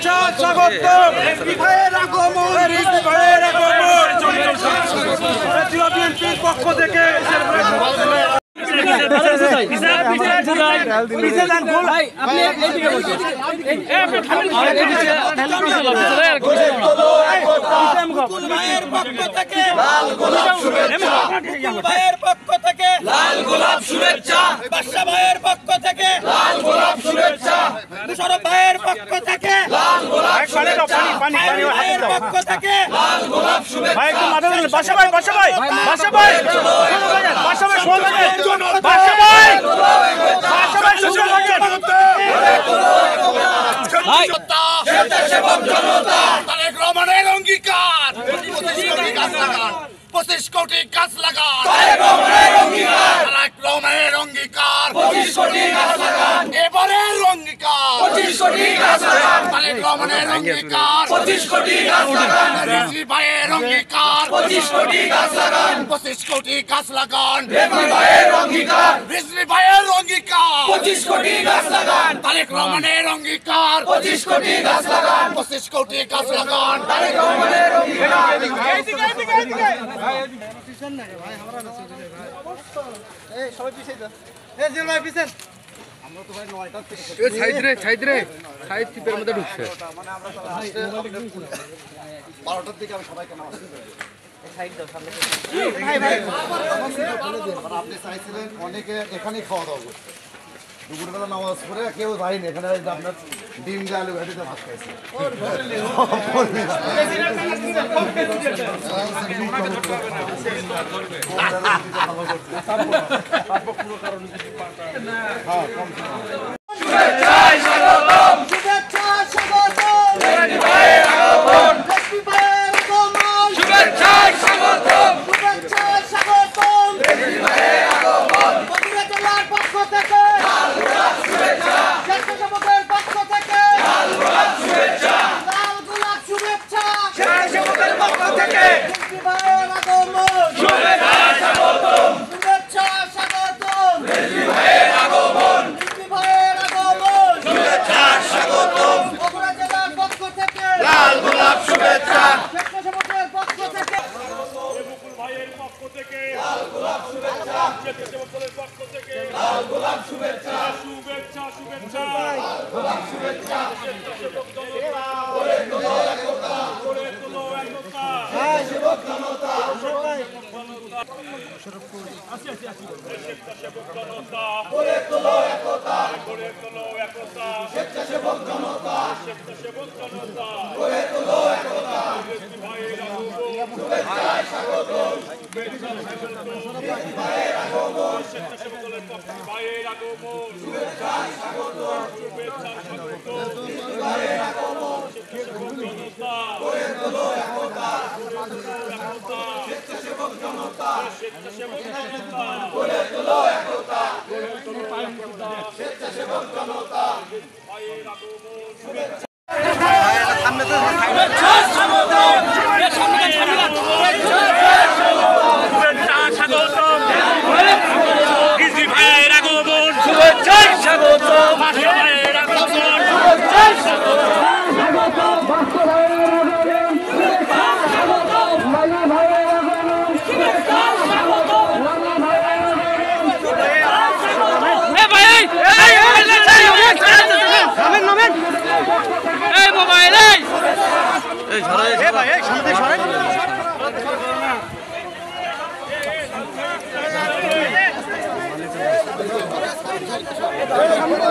শুভেচ্ছা স্বাগত ভাইয়ের আগমন ভাইয়ের আগমন জাতীয় বিএনপির পক্ষ থেকে ভাইয়ের পক্ষ থেকে লাল গোলাপ শুভেচ্ছা ভাইয়ের পক্ষ থেকে লাল গোলাপ শুভেচ্ছা বাদশা ভাইয়ের পক্ষ থেকে লাল গোলাপ শুভেচ্ছা মুশারফ ভাইয়ের পক্ষ থেকে লাল গোলাপ শুভেচ্ছা ভাইয়ের পক্ষ থেকে লাল গোলাপ শুভেচ্ছা ভাই একটু মাথা দিন বাদশা ভাই বাদশা ভাই বাদশা ভাই বাদশা ভাই শোন লাগে বাদশা ভাই বাদশা ভাই শুনে লাগে ভাই স্বেচ্ছাসেবক জনতা তারেক রহমানের অঙ্গীকার 25 কোটি গাছ লাগান তারেক রহমানের অঙ্গীকার তারেক রহমানের অঙ্গীকার 25 কোটি গাছ লাগান এবারের অঙ্গীকার 25 কোটি গাছ লাগান তারেক রহমানের অঙ্গীকার 25 কোটি গাছ লাগান রিজভী ভাইয়ের অঙ্গীকার 25 কোটি গাছ লাগান 25 কোটি গাছ লাগান রিজভী ভাইয়ের অঙ্গীকার রিজভী ভাইয়ের অঙ্গীকার 25 কোটি গাছ লাগান তারেক রহমানের অঙ্গীকার 25 কোটি গাছ লাগান 25 কোটি গাছ লাগান তারেক রহমানের অঙ্গীকার পিছন না ভাই আমরা না এই সবাই পিছে যা এই জিল ভাই পিছন আমরা তো ভাই 9টা থেকে এই সাইড রে সাইড টিপের মধ্যে ঢুকছে মানে আমরা 12টার দিকে আমি সবাইকে নামাজ পড়াই এই সাইড দাও সামনে ভাই ভাই আপনি চাইছিলেন অনেকে এখানেই খাওয়া দাওয়া করতে দুপুরবেলা নামাজ পড়ে কেউ যায়নি এখানে আপনার ডিম দিয়ে আলু ভেটিতে ভাত খাইছে Hey,